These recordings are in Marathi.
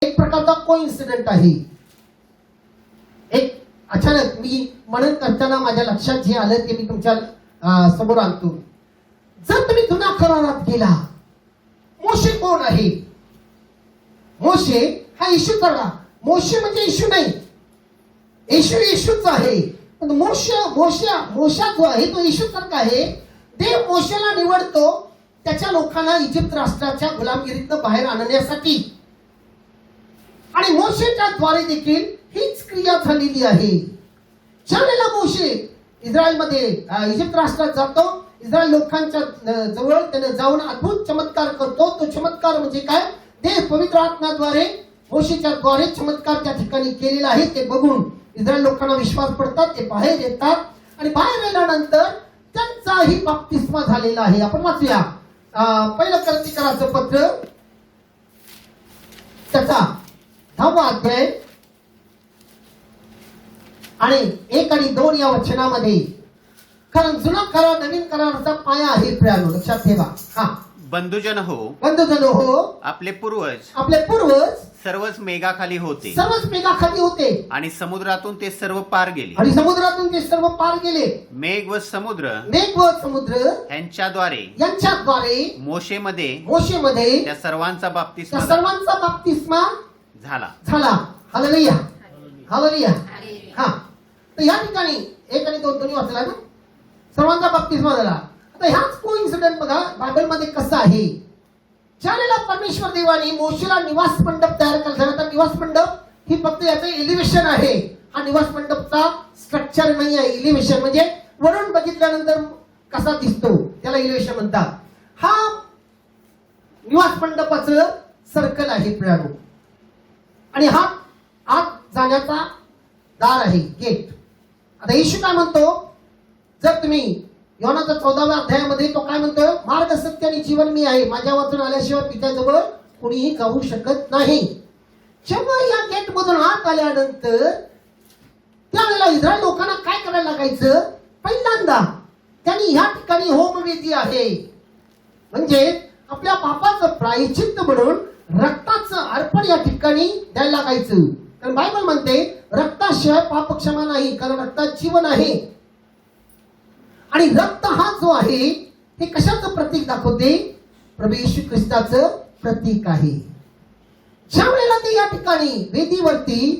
एक प्रकारचा कोइन्सिडेंट आहे. एक अचानक मी म्हणून करताना माझ्या लक्षात जे आलं ते मी तुमच्या समोर आणतो. जर तुम्ही जुन्या करारात गेला, मोशे कोण आहे? मोशे हा येशूचा. मोशे म्हणजे येशू नाही, येशू येशूच आहे. पण मोशा जो आहे तो येशूसारखा आहे. देव मोशेला निवडतो त्याच्या लोकांना इजिप्त राष्ट्राच्या गुलामगिरीतनं बाहेर आणण्यासाठी, आणि मोशेच्या द्वारे देखील हीच क्रिया झालेली आहे. ज्यावेळेला मोशे इस्रायलमध्ये इजिप्त राष्ट्रात जातो, इस्रायल लोकांच्या जवळ त्याने जाऊन अद्भुत चमत्कार करतो. तो चमत्कार म्हणजे काय? देव पवित्र आत्म्याद्वारे मोशेच्या द्वारे चमत्कार त्या ठिकाणी केलेला आहे. ते बघून इस्रायल लोकांना विश्वास पडतात, ते बाहेर येतात आणि बाहेर गेल्यानंतर त्यांचाही बाप्तिस्मा झालेला आहे. आपण वाचूया पहिलं कर्तिकराचं पत्र त्याचा 10वा अध्याय आणि 1 आणि 2 या वचनामध्ये. कारण जुना करार नवीन कराराचा पाया आहे. प्रियानो लक्षात ठेवा. बंधुजन हो आपले पूर्वज सर्वच मेघाखाली होते आणि समुद्रातून ते सर्व पार गेले. मेघ व समुद्र यांच्याद्वारे मोशेमध्ये त्या सर्वांचा बाप्तिस्मा झाला. हालेलुया. तर या ठिकाणी 1 आणि 2 दोन्ही वाचला ना, सर्वांचा बाप्तिस्मा झाला. आता ह्याच कोइन्सिडेंट बघा बायबलमध्ये कसा आहे. ज्यावेळेला परमेश्वर देवाने मोशेला निवास मंडप तयार केला. आता निवास मंडप ही फक्त याचं एलिव्हेशन आहे. हा निवास मंडपचा स्ट्रक्चर नाही आहे. एलिव्हेशन म्हणजे वरून बघितल्यानंतर कसा दिसतो त्याला एलिव्हेशन म्हणतात. हा निवास मंडपाचं सर्कल आहे प्रियानो, आणि हा आत जाण्याचा दार आहे, गेट. आता येशू काय म्हणतो? जर तुम्ही योहानाच्या 14व्या अध्यायामध्ये तो काय म्हणतोय? मार्ग, सत्य आणि जीवन मी आहे, माझ्या वाचून आल्याशिवाय पित्याजवळ कोणीही जाऊ शकत नाही. जेव्हा या गेट मधून आत आल्यानंतर त्यावेळेला इस्रायल लोकांना काय करायला लागायचं? पहिल्यांदा त्यांनी या ठिकाणी होमवेदी आहे, म्हणजे आपल्या पापाचं प्रायश्चित्त म्हणून रक्ताचं अर्पण या ठिकाणी द्यायला लागायचं. कारण बायबल म्हणते रक्ताशिवाय पाप क्षमा नाही, कारण रक्तात जीवन आहे. आणि रक्त हा जो आहे हे कशाचं प्रतीक दाखवते? प्रभू येशू ख्रिस्ताचं प्रतीक आहे. ज्या वेळेला ते या ठिकाणी वेदीवरती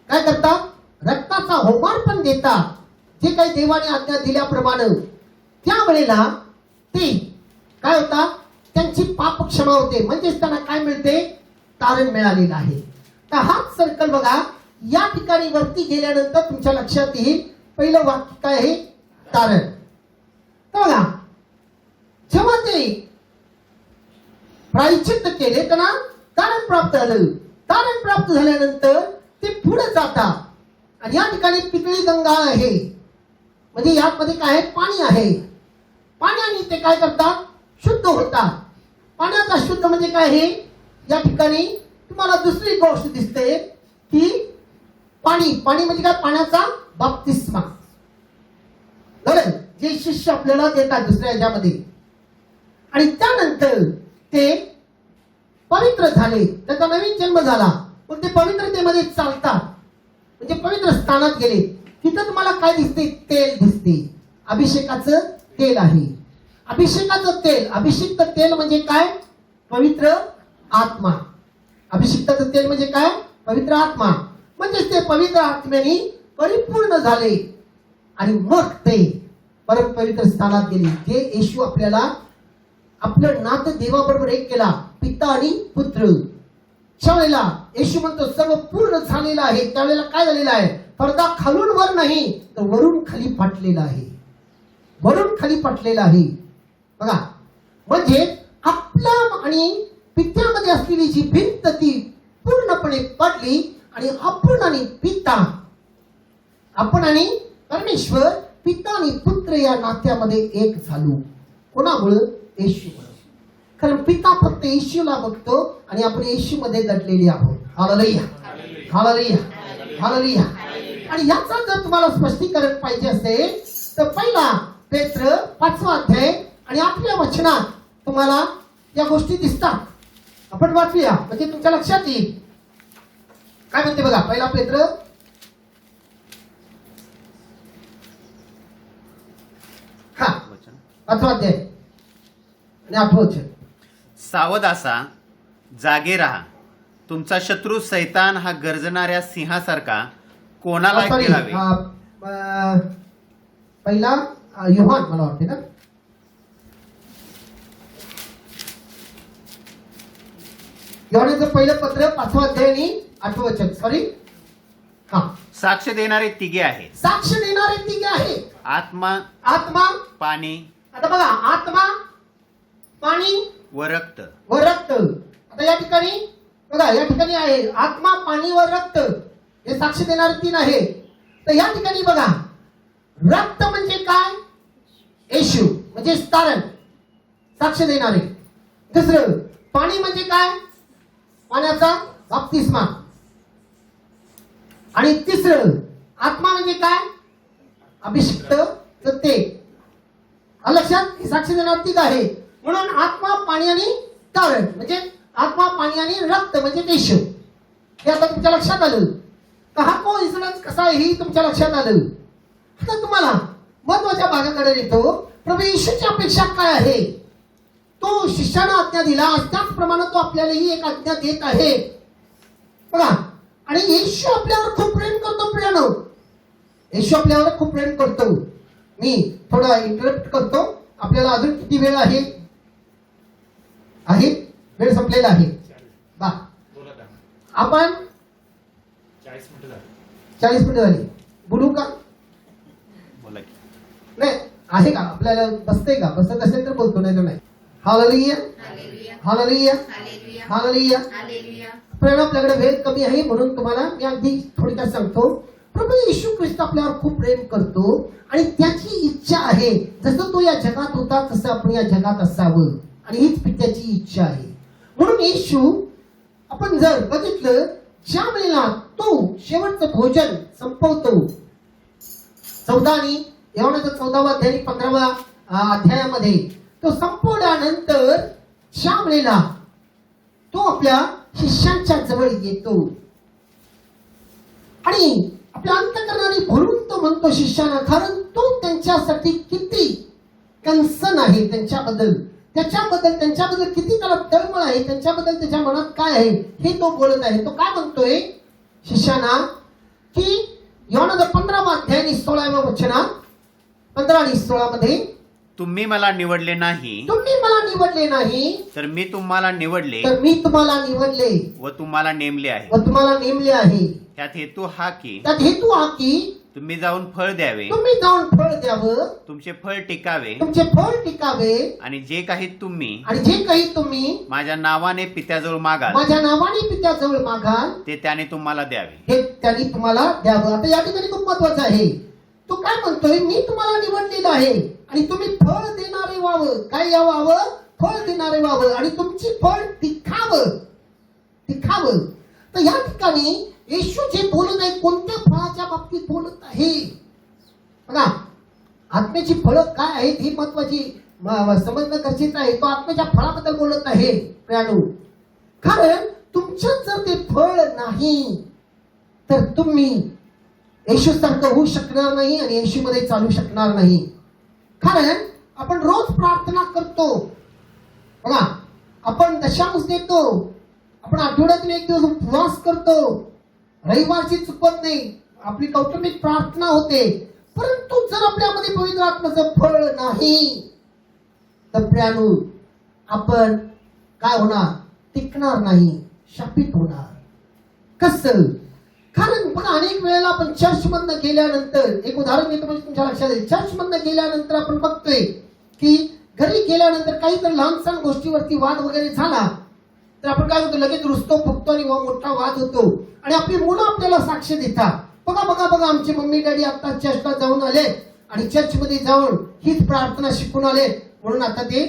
काय करतात? रक्ताचा होमार्पण देतात, जे काही देवाने आज्ञा दिल्याप्रमाणे. त्यावेळेला ते काय होतात? त्यांची पाप क्षमा होते, म्हणजेच त्यांना काय मिळते? तारण मिळालेलं आहे. तर हाच सर्कल बघा. या ठिकाणी वरती गेल्यानंतर तुमच्या लक्षात येईल पहिलं वाक्य काय आहे? तारण. तर बघा, जेव्हा ते प्रायश्चित्त केले त्यांना तारण प्राप्त झालं. तारण प्राप्त झाल्यानंतर ते पुढे जातात आणि या ठिकाणी पितळी गंगा आहे, म्हणजे यामध्ये काय आहे? पाणी आहे. पाण्याने ते काय करतात? शुद्ध होतात. पाण्याचा शुद्ध म्हणजे काय आहे? या ठिकाणी तुम्हाला दुसरी गोष्ट दिसते की पाणी म्हणजे काय? पाण्याचा बाप्तिस्मा. जे शिष्य आपल्याला देतात दुसऱ्या ह्याच्यामध्ये, आणि त्यानंतर ते पवित्र झाले, त्याचा नवीन जन्म झाला. मग ते पवित्रतेमध्ये चालतात, म्हणजे पवित्र स्थानात गेले. तिथं तुम्हाला काय दिसते? तेल दिसते. अभिषेकाचं तेल आहे. अभिषेकाचं तेल, अभिषिक्त तेल म्हणजे काय? पवित्र आत्मा. अभिषिक्ताचं तेल म्हणजे काय? पवित्र आत्मा. म्हणजे ते पवित्र आत्म्याने परिपूर्ण झाले आणि मग ते परम पवित्र स्थानात गेले. जे येशू आपल्याला आपलं नातं देवाबरोबर एक केला, पिता आणि पुत्र. त्यावेळेला येशू म्हणतो सर्व पूर्ण झालेलं आहे. त्यावेळेला काय झालेलं आहे? पडदा खालून वर नाही, तर वरून खाली फाटलेला आहे. वरून खाली फाटलेला आहे बघा. म्हणजे आपल्या आणि पित्यामध्ये असलेली जी भिंत ती पूर्णपणे पडली आणि आपण आणि पिता, आपण आणि परमेश्वर, पिता आणि पुत्र या नात्यामध्ये एक झालो. कोणामुळे? येशूमुळे. कारण पिता फक्त येशूला बघतो आणि आपण येशूमध्ये दडलेले आहोत. Hallelujah, hallelujah, hallelujah. आणि याचा जर तुम्हाला स्पष्टीकरण पाहिजे असेल तर पहिला पेत्र 5वा अध्याय आणि 8व्या वचनात तुम्हाला या गोष्टी दिसतात. आपण वाचूया म्हणजे तुमच्या लक्षात येईल. काय म्हणते बघा, पहिला पेत्र हा 5वा अध्याय आणि 8वं वचन. सावध असा, जागे राहा. तुमचा शत्रू सैतान हा गर्जणाऱ्या सिंहासारखा कोणाला सॉरी, गिळावे. पहिला योहान मला वाटते ना, योहानाचं पहिलं पत्र 5वा अध्याय आणि 8वं वचन. सॉरी, हा. साक्ष देणारे तिघे आहेत. साक्ष देणारे तिघे आहे. आत्मा, आत्मा, पाणी आता बघा, आत्मा, पाणी व रक्त. व रक्त. आता या ठिकाणी बघा, या ठिकाणी आहे आत्मा, पाणी व रक्त, हे साक्ष देणारे 3 आहे. तर या ठिकाणी बघा, रक्त म्हणजे काय? येशू म्हणजे तारण, साक्ष देणारे. दुसरं पाणी म्हणजे काय? पाण्याचा बाप्तिस्मा. आणि तिसरं आत्मा म्हणजे काय? अभिषिक्त ते. लक्षात, हे साक्ष देणारे 3 आहे. म्हणून आत्मा, पाणी आणि तारण म्हणजे आत्मा, पाणी आणि रक्त म्हणजे येशू. हे आता तुमच्या लक्षात आलं. तर हा कोइन्सिडन्स कसा आहे ही तुमच्या लक्षात आलं. आता तुम्हाला महत्वाच्या भागाकडे येतो. प्रभू येशूची अपेक्षा काय आहे? तो शिष्याला आज्ञा दिला, त्याचप्रमाणे तो आपल्यालाही एक आज्ञा देत आहे. बघा, आणि येशू आपल्यावर खूप प्रेम करतो प्रियानो. येशू आपल्यावर खूप प्रेम करतो. मी थोडा इंटरप्ट करतो. आपल्याला अजून किती वेळ आहे? वेळ संपलेला आहे. बा आपण 40 मिनिटं झाली. बोलू का? बोला की. नाही आहे का? आपल्याला बसते का? बसत असेल तर बोलतो, नाही तर नाही. Hallelujah, hallelujah, hallelujah. प्रेरणा आपल्याकडे वेळ कमी आहे म्हणून तुम्हाला मी अगदी थोडक्यात सांगतो. प्रभू येशू ख्रिस्त आपल्यावर खूप प्रेम करतो आणि त्याची इच्छा आहे जसं तो या जगात होता तसं आपण या जगात असावं, आणि हीच त्याची इच्छा आहे. म्हणून येशू आपण जर बघितलं, ज्या वेळेला तो शेवटचं भोजन संपवतो, 14 आणि योहानाचा 14वा अध्याय 15व्या अध्यायामध्ये तो संपवल्यानंतर ज्या वेळेला तो आपल्या शिष्यांच्या जवळ येतो आणि आपल्या अंतःकरणाने भरून तो म्हणतो शिष्यांना, कारण तो त्यांच्यासाठी किती कन्सर्न आहे, त्यांच्याबद्दल किती त्याला तळमळ आहे, त्यांच्याबद्दल त्याच्या मनात काय आहे हे तो बोलत आहे. तो काय म्हणतोय शिष्यांना की योहानाचा 15वा अध्याय आणि 16व्या वचनात 15 आणि 16 मध्ये, तुम्ही मला निवडले नाही, तर मी तुम्हाला निवडले व तुम्हाला नेमले आहे. त्यात हेतू हा की तुम्ही जाऊन फळ द्यावं, तुमचे फळ टिकावे, आणि जे काही तुम्ही माझ्या नावाने पित्याजवळ मागाल ते त्याने तुम्हाला द्यावे. हे त्यांनी तुम्हाला द्यावं. आता या ठिकाणी खूप महत्वाचं आहे. तो काय म्हणतोय, मी तुम्हाला निवडलेलं आहे आणि तुम्ही फळ देणारे व्हावं. काय व्हावं? फळ देणारे व्हावं आणि तुमची फळ टिकावं. तर या ठिकाणी येशू जे बोलत आहे, कोणत्या फळाच्या बाबतीत बोलत आहे? बघा, आत्म्याची फळं काय आहेत ही महत्वाची समजणं गरजेचं आहे. तो आत्म्याच्या फळाबद्दल बोलत आहे प्रियानो. कारण तुमच्यात जर ते फळ नाही तर तुम्ही येशू सारखं होऊ शकणार नाही आणि येशू मध्ये चालू शकणार नाही. कारण आपण रोज प्रार्थना करतो, बघा, आपण दशांश देतो, आपण आठवड्यातून 1 दिवस उपवास करतो, रविवारची चुकत नाही, आपली कौटुंबिक प्रार्थना होते. परंतु जर आपल्यामध्ये पवित्र आत्म्याचं फळ नाही तर प्रियानो आपण काय होणार? टिकणार नाही, शापित होणार. कसं? कारण बघा, अनेक वेळेला आपण चर्च मधनं गेल्यानंतर, एक उदाहरण देतो म्हणजे तुमच्या लक्षात येईल. चर्च मधनं गेल्यानंतर आपण बघतोय की घरी गेल्यानंतर काहीतरी लहान सहान गोष्टीवरती वाद वगैरे झाला तर आपण काय होतो, लगेच रुसतो, फुगतो आणि मोठा वाद होतो आणि आपली मुलं आपल्याला साक्ष देतात. बघा आमचे मम्मी डॅडी आता चर्चला जाऊन आले आणि चर्चमध्ये जाऊन हीच प्रार्थना शिकून आले, म्हणून आता ते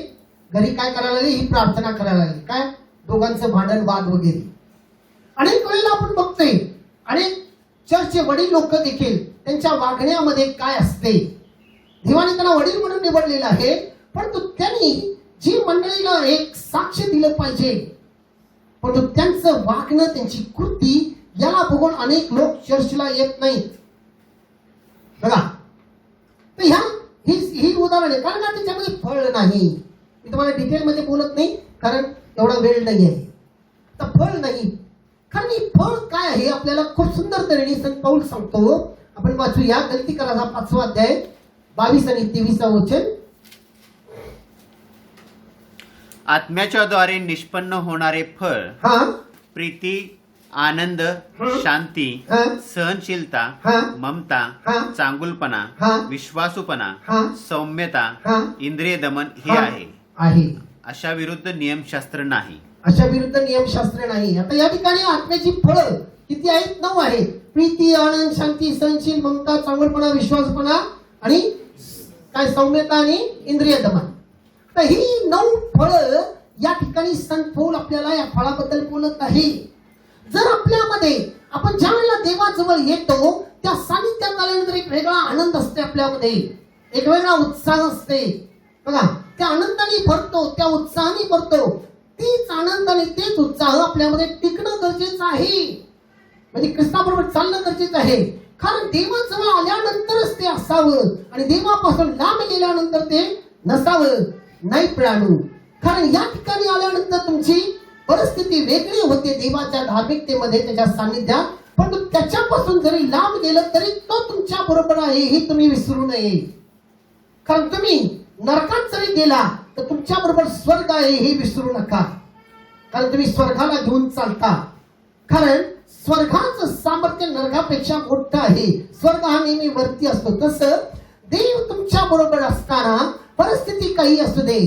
घरी काय करायला लागले? ही प्रार्थना करायला लागले. काय? दोघांचं भांडण, वाद वगैरे. अनेक वेळेला आपण बघतोय अनेक चर्चचे वडील लोक देखील त्यांच्या वागण्यामध्ये काय असते, देवाने त्यांना वडील म्हणून निवडलेलं आहे, परंतु त्यांनी जी मंडळीला एक साक्ष दिलं पाहिजे, परंतु त्यांचं वागणं, त्यांची कृती याला बघून अनेक लोक चर्चला येत नाहीत. बघा, तर ही उदाहरण आहे, कारण त्याच्यामध्ये फळ नाही. मी तुम्हाला डिटेलमध्ये बोलत नाही कारण एवढा वेळ नाही आहे. तर फळ नाही, कारण ही फळ काय आहे आपल्याला खूप सुंदर तऱ्हेने संत पौल सांगतो. आपण वाचूया गलती करायचा 5वा अध्याय 22 आणि 23 वचन. आत्म्याच्या द्वारे निष्पन्न होणारे फळ प्रीती, आनंद, शांती, सहनशीलता, ममता, चांगुलपणा, विश्वासूपणा, सौम्यता, इंद्रिय दमन हे आहे. अशा विरुद्ध नियमशास्त्र नाही. अशा विरुद्ध नियमशास्त्र नाही. आता या ठिकाणी आत्म्याची फळं किती आहेत? 9 आहेत. प्रीती, आनंद, शांती, सहनशील, ममता, चांगुलपणा, विश्वासपणा आणि काय सौम्यता आणि इंद्रिय दमन. तर ही 9 फळं या ठिकाणी संत पौल आपल्याला या फळाबद्दल बोलत आहे. जर आपल्यामध्ये आपण ज्या वेळेला देवाजवळ येतो त्या सानिध्यात आल्यानंतर एक वेगळा आनंद असते, आपल्यामध्ये एक वेगळा उत्साह असते. बघा, त्या आनंदाने भरतो, त्या उत्साहाने भरतो. तीच आनंद आणि तेच उत्साह आपल्यामध्ये टिकणं गरजेचं आहे. म्हणजे ख्रिस्ताबरोबर चालणं गरजेचं आहे. कारण देवाजवळ आल्यानंतरच ते असावं आणि देवापासून लांब गेल्यानंतर ते नसावं. नाही प्राणू, कारण या ठिकाणी आल्यानंतर तुमची परिस्थिती वेगळी होते देवाच्या धार्मिकतेमध्ये, त्याच्या सान्निध्यात. पण त्याच्यापासून जरी लांब गेलं तरी तो तुमच्या बरोबर आहे हे तुम्ही विसरू नये. कारण तुम्ही नरकात जरी गेला तर तुमच्या बरोबर स्वर्ग आहे हे विसरू नका. कारण तुम्ही स्वर्गाला घेऊन चालता. कारण स्वर्गाचं सामर्थ्य नरकापेक्षा मोठं आहे. स्वर्ग हा नेहमी वरती असतो. तसं देव तुमच्या बरोबर असताना परिस्थिती काही असू दे.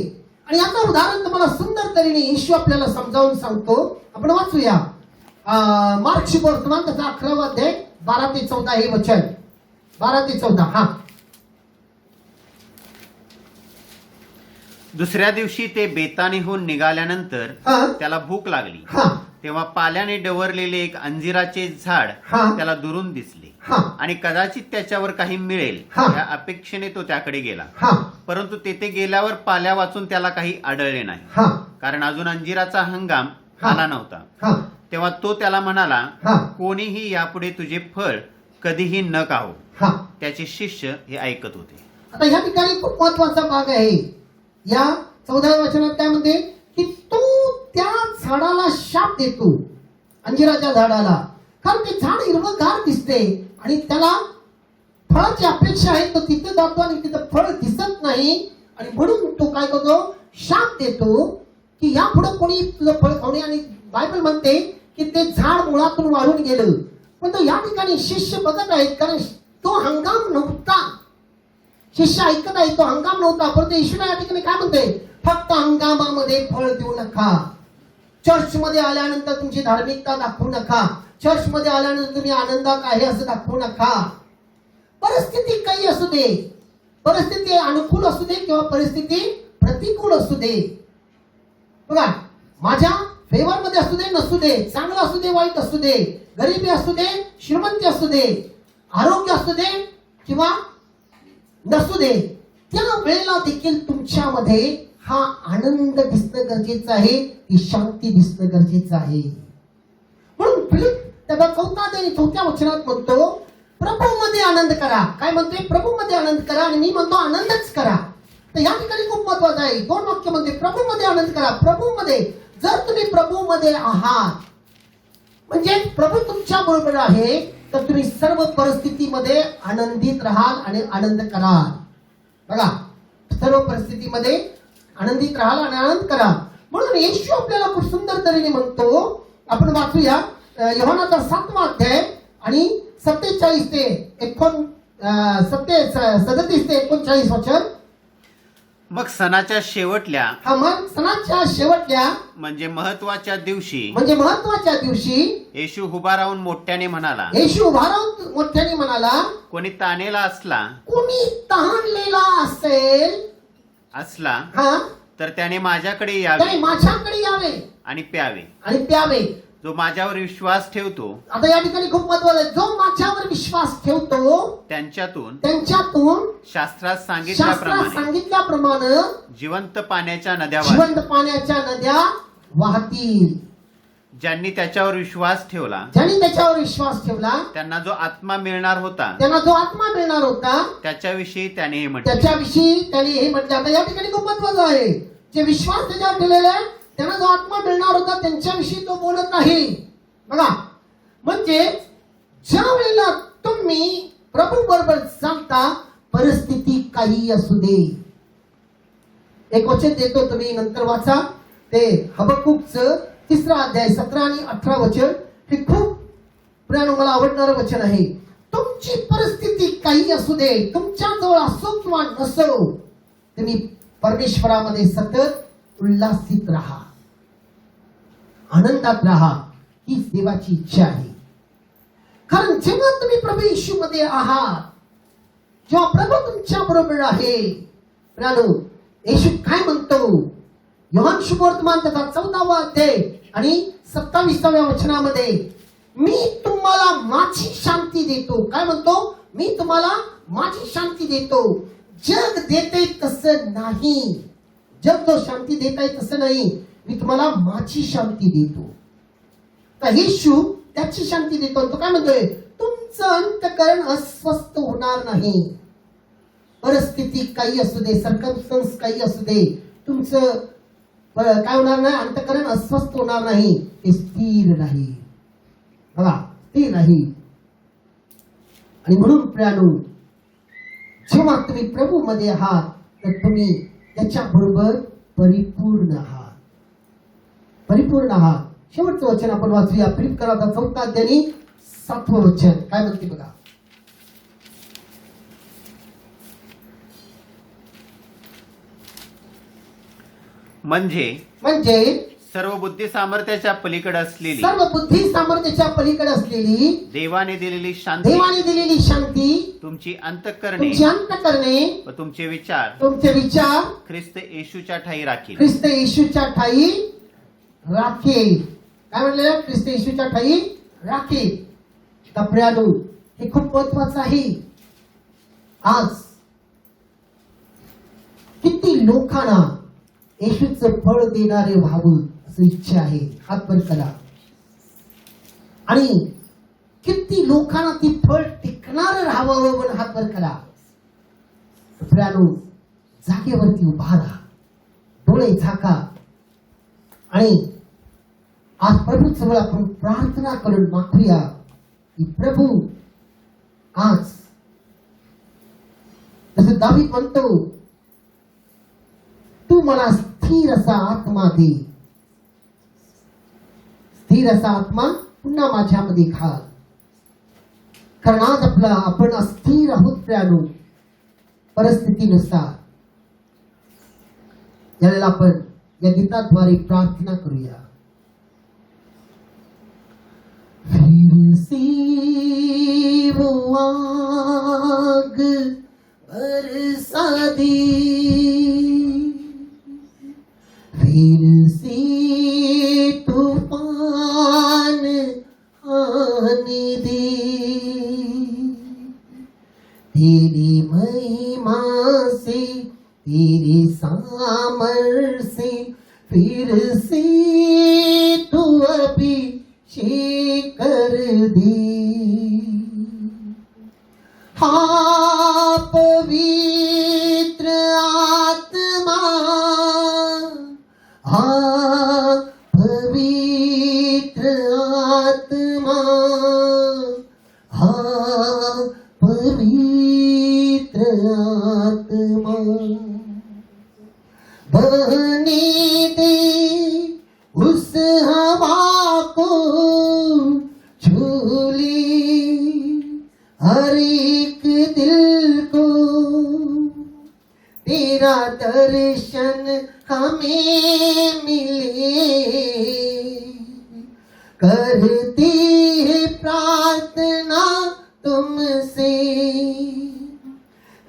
आणि याचं उदाहरण तुम्हाला सुंदर तऱ्हेने येशू आपल्याला समजावून सांगतो. आपण वाचूया मार्क शुभवर्तमान त्याचा 11वा अध्याय 12 ते 14 हे वचन. 12 ते 14. दुसऱ्या दिवशी ते बेतानीहून निघाल्यानंतर त्याला भूक लागली. तेव्हा पाल्याने डवरलेले एक अंजिराचे झाड त्याला दुरून दिसले आणि कदाचित त्याच्यावर काही मिळेल या अपेक्षेने तो त्याकडे गेला. परंतु तेथे गेल्यावर पाल्या वाचून त्याला काही आढळले नाही, कारण अजून अंजिराचा हंगाम आला नव्हता. तेव्हा तो त्याला म्हणाला, कोणीही यापुढे तुझे फळ कधीही न खावो. त्याचे शिष्य हे ऐकत होते. आता या ठिकाणी खूप महत्वाचा भाग आहे. या 14व्या वचनात काय म्हणते की तो त्या झाडाला शाप देतो, अंजिराच्या झाडाला. कारण ते झाड हिरवंगार दिसते आणि त्याला फळाची अपेक्षा आहे. तो तिथे जातो आणि तिथं फळ दिसत नाही आणि म्हणून तो काय करतो, शाप देतो की यापुढे कोणी तुझं फळ खाऊ नये. आणि बायबल म्हणते की ते झाड मुळातून वाळून गेलं. पण तो या ठिकाणी शिष्य बघत आहेत, कारण तो हंगाम नव्हता. शिष्य ऐकत आहे, तो हंगाम नव्हता. परंतु येशूने या ठिकाणी काय म्हणते, फक्त हंगामामध्ये फळ देऊ नका. चर्चमध्ये आल्यानंतर तुमची धार्मिकता दाखवू नका. चर्चमध्ये आल्यानंतर तुम्ही आनंदात आहे असं दाखवू नका. परिस्थिती काही असू दे, परिस्थिती अनुकूल असू दे किंवा परिस्थिती प्रतिकूल असू दे. बघा, माझ्या फेवर मध्ये असू दे नसू दे, चांगलं असू दे वाईट असू दे, गरिबी असू दे श्रीमंती असू दे, आरोग्य असू दे किंवा नसू दे, त्या वेळेला देखील तुमच्यामध्ये हा आनंद दिसणं गरजेचं आहे, ही शांती दिसणं गरजेचं आहे. म्हणून फिलिप त्याचा 4 वचनात म्हणतो, प्रभूमध्ये आनंद करा. काय म्हणते, प्रभूमध्ये आनंद करा. आणि मी म्हणतो आनंदच करा. तर या ठिकाणी खूप महत्वाचं आहे. 2 वाक्य म्हणते, प्रभूमध्ये आनंद करा. प्रभूमध्ये, जर तुम्ही प्रभूमध्ये आहात म्हणजे प्रभू तुमच्या बरोबर आहे, तर तुम्ही सर्व परिस्थितीमध्ये आनंदित राहाल आणि आनंद कराल. बघा, सर्व परिस्थितीमध्ये आनंदित राहाल आणि आनंद करा. म्हणून येशू आपल्याला खूप सुंदर तऱ्हेने म्हणतो. आपण वाचूया योहानाचा 7वा अध्याय आणि 37 ते 39 वचन. मग सणाच्या शेवटल्या म्हणजे महत्वाच्या दिवशी येशू उभा राहून मोठ्याने म्हणाला, कोणी ताणलेला असला तर त्याने माझ्याकडे यावे आणि प्यावे. जो माझ्यावर विश्वास ठेवतो, आता या ठिकाणी खूप महत्वाचं आहे, जो माझ्यावर विश्वास ठेवतो त्यांच्यातून शास्त्रात सांगितल्याप्रमाणे जिवंत पाण्याच्या नद्या वाहतील. ज्यांनी त्याच्यावर विश्वास ठेवला ज्यांनी त्याच्यावर विश्वास ठेवला त्यांना जो आत्मा मिळणार होता त्यांना जो आत्मा मिळणार होता त्याच्याविषयी त्याने हे म्हटले. त्याच्याविषयी त्याने हे म्हटलं. आता या ठिकाणी खूप महत्वाचं आहे, जे विश्वास त्याच्यावर ठेवलेला आहे त्यांना जो आत्मा मिळणार होता त्यांच्याविषयी तो बोलत आहे. बघा, म्हणजे ज्या वेळेला तुम्ही प्रभू बरोबर चालता, परिस्थिती काही असू दे. एक वचन देतो, तुम्ही नंतर वाचा, ते हबक्कूकचं 3 अध्याय 17 आणि 18 वचन. हे खूप प्रियानो मला आवडणारं वचन आहे. तुमची परिस्थिती काही असू दे, तुमच्या जवळ असो किंवा नसो, तुम्ही परमेश्वरामध्ये सतत उल्हासित राहा, आनंदात राहा. हीच देवाची इच्छा आहे. कारण जेव्हा तुम्ही प्रभू येशू मध्ये आहात, जेव्हा प्रभू तुमच्या बरोबर आहे, प्रियानो, येशू काय म्हणतो? योहान शुभवर्तमान त्याचा 14वा अध्याय आणि 27व्या वचनामध्ये, मी तुम्हाला माझी शांती देतो. काय म्हणतो? मी तुम्हाला माझी शांती देतो. जग देते तसं नाही. जग जो शांती देत आहे तसं नाही. मी तुम्हाला माझी शांती देतो. तर येशू त्याची शांती देतो. तो काय म्हणतोय? तुमचं अंतःकरण अस्वस्थ होणार नाही. परिस्थिती काही असू दे, सर्कमस्टन्स काही असू दे, तुमचं काय होणार नाही? अंतःकरण अस्वस्थ होणार नाही. ते स्थिर राहील. बघा, स्थिर राहील. आणि म्हणून प्रियानो, जेव्हा तुम्ही प्रभू मध्ये आहात तर तुम्ही त्याच्या बरोबर परिपूर्ण आहात. परिपूर्ण आहात. शेवटचं वचन आपण वाचूया. फिलिप्पियरांचा 4 अध्याय आणि 7वं वचन काय म्हणते बघा. म्हणजे सर्व बुद्धी सामर्थ्याच्या पलीकडे असलेली देवाने दिलेली शांती तुमची अंतःकरणे व तुमचे विचार ख्रिस्त येशूच्या ठायी राखेल. काय म्हणलेलं? ख्रिस्त येशूच्या ठायी राखेल. प्रियानो, हे खूप महत्वाचं आहे. आज किती लोकांना येशूचं फळ देणारे व्हावं असं इच्छा आहे. हात वर करा. आणि किती लोकांना ती फळ टिकणार राहावं म्हणून हात वर करा. प्रियानो, जागेवरती उभा राहा, डोळे झाका आणि आज प्रभू जवळ आपण प्रार्थना करून मागूया की प्रभू, आज जसं दावीद म्हणतो, तू मला स्थिर असा आत्मा दे. स्थिर असा आत्मा पुन्हा माझ्यामध्ये घाल. कारण आज आपण अस्थिर आहोत प्रियानो, परिस्थितीनुसार. यावेळेला आपण या गीताद्वारे प्रार्थना करूया. फिर से वो आग बरसा दे, फिर से तूफान आने दे, तेरी महिमा से, तेरे सामर्थ से, फिर से तू अभिषेक कर दे. हाँ पवित्र आत्मा, हाँ पवित्र आत्मा, हाँ पवित्र आत्मा, बहने दे उस हवा को, झूले हर एक दिल को, तेरा दर्शन हमें मिले. करते हैं प्रार्थना तुमसे,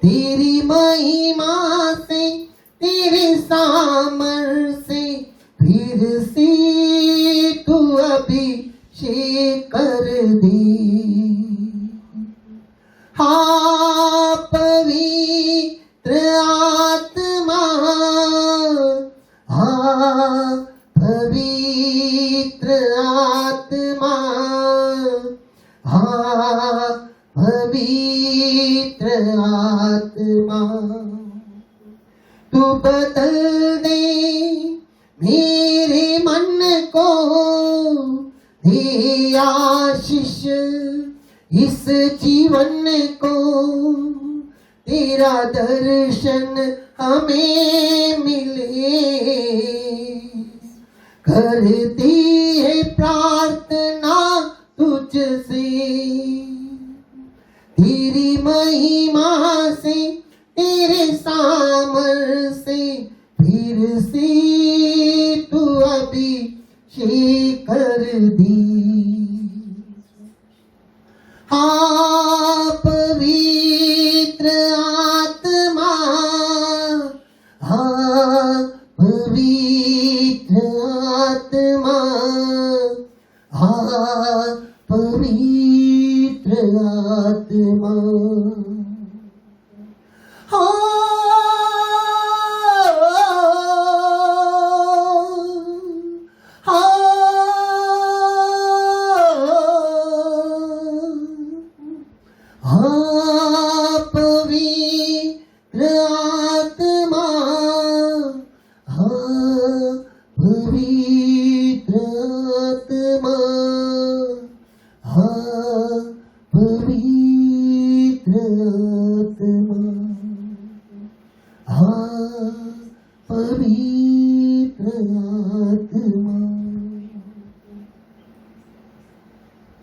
तेरी महिमा से, तेरे सामर्थ से, फिर से तू अभिषेक कर दे. हाँ पवित्र आत्मा, हाँ पवित्र हा पवित्र आत्मा तू बदल दे मेरे मन को, दे आशीष इस जीवन को, तेरा दर्शन हमें मिले। करती है प्रार्थना तुझसे, तेरी महिमा से, तेरे सामर से, फिर से तू अभिषेक कर दी। हाँ पवित्र आत्मा, हाँ पवित्र आत्मा, हाँ पवित्र आत्मा,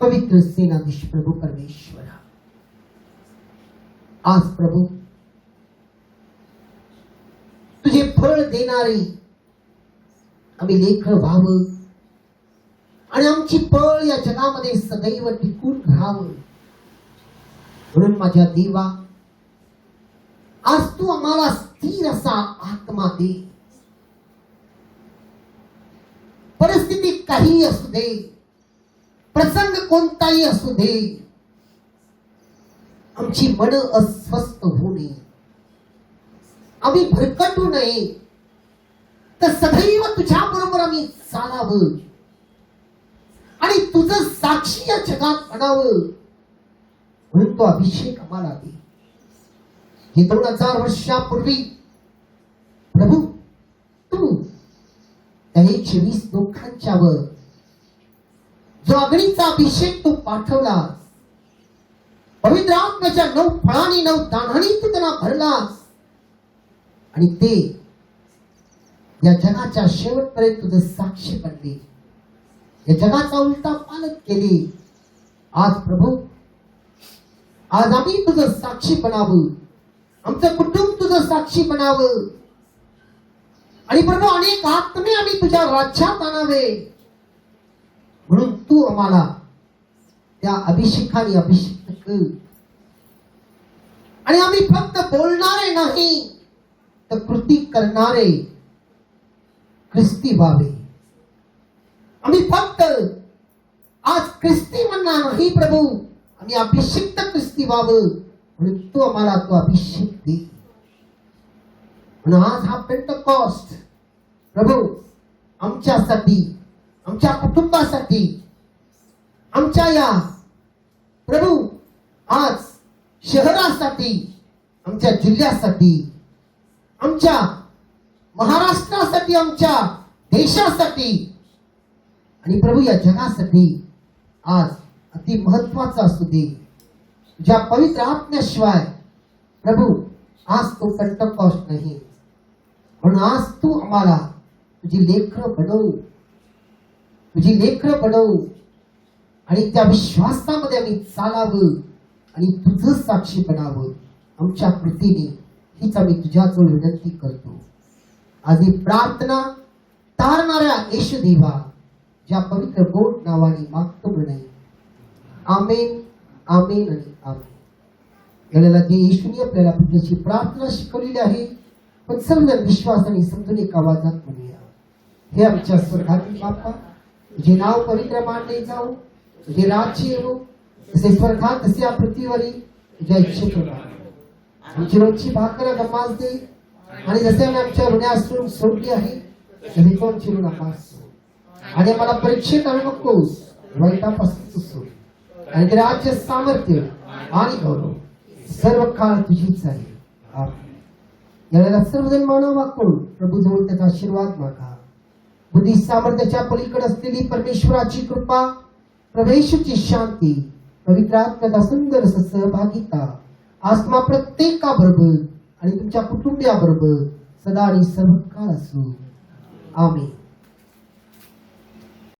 पवित्र सेनाधीश प्रभु परमेश्वर, आज प्रभू तुझे फळ देणारे आम्ही लेकर व्हावं आणि आमची पळ या जगामध्ये सदैव टिकून राहावं, म्हणून माझ्या देवा आज तू आम्हाला स्थिर असा आत्मा दे। परिस्थिती काही असू दे, प्रसंग कोणताही असू दे, आमची मन अस्वस्थ होऊ नये, आम्ही भरकटू नये, तर सदैव तुझ्या बरोबर आम्ही चालावं आणि तुझं साक्षी या जगात बनावं, म्हणून तो अभिषेक आम्हाला दे। हे 2000 वर्षापूर्वी प्रभू तू त्या 120 लोकांच्या वर जो अग्नीचा अभिषेक तू पाठवलास, पवित्र आत्म्याच्या 9 फळांनी 9 दानांनी तू त्यांना भरलास आणि ते या जगाच्या शेवटपर्यंत तुझं साक्षी बनले, या जगाचा उलटा पालक केले। आज प्रभू आज आम्ही तुझं साक्षी बनावं, आमचं कुटुंब तुझं साक्षी बनावं आणि प्रभू अनेक आत्मे आम्ही तुझ्या राज्यात आणावे, म्हणून तू आम्हाला त्या अभिषेकाने अभिषेक कर आणि आम्ही फक्त बोलणारे नाही तर कृती करणारे ख्रिस्ती व्हावे। आम्ही फक्त आज ख्रिस्ती म्हणणार नाही प्रभू, आम्ही अभिषिक्त ख्रिस्ती व्हावं, म्हणून तू आम्हाला तो अभिषेक दे। म्हणून आज हा पेंटकॉस्ट प्रभू आमच्यासाठी, आमच्या कुटुंबासाठी, आमच्या या प्रभू आज शहरासाठी, आमच्या जिल्ह्यासाठी, आमच्या महाराष्ट्रासाठी, आमच्या देशासाठी आणि प्रभू या जगासाठी आज अति महत्वाचा असू दे। ज्या पवित्र आत्म्याशिवाय प्रभू आज तो पेंटकॉस्ट नाही, म्हणून आज तू आम्हाला तुझी लेकरं बनव, तुझी लेकरं बनव आणि त्या विश्वासामध्ये आम्ही चालावं आणि तुझं साक्षी बनावं आमच्या कृतीने, हीच आम्ही तुझ्याजवळ विनंती करतो। आज ही प्रार्थना तारणाऱ्या येशू देवा ज्या पवित्र गोड नावाने मागतो म्हणे, आमेन आमेन आणि आमेन। याला जे येशूने आपल्याला तुझ्याची प्रार्थना शिकवलेली आहे, पण सर्वजण विश्वासाने समजून एक आवाजात म्हणूया, हे आमच्या स्वर्गातील बापा, तुझे नाव पवित्र मानले जाओ, तुझे राज्य येवो, जसे स्वर्गात तसे या पृथ्वीवरही तुझ्या इच्छेप्रमाणे। आमची रोजची भाकर आम्हास दे, आणि जसे आम्ही आमच्या ऋणासून सोडली आहे तसे तो आमची ऋण आम्हास सोड, आणि आम्हाला परीक्षेत आणू नकोस, वाईटापासून सोड, आणि आणि ते राज्य, सामर्थ्य आणि गौरव सर्व काळ तुझीच आहे. आमेन. यावेळेला सर्वजण मानव वाकून प्रभू जवळ त्याचा आशीर्वाद मागा. बुद्धी सामर्थ्याच्या पलीकडे असलेली परमेश्वराची कृपा, प्रवेशाची शांती, पवित्र आत्म्याचा सुंदर सहभागिता आज तुम्हा प्रत्येकाबरोबर आणि तुमच्या कुटुंबियाबरोबर सदा आणि सर्व काळ असो. आमेन.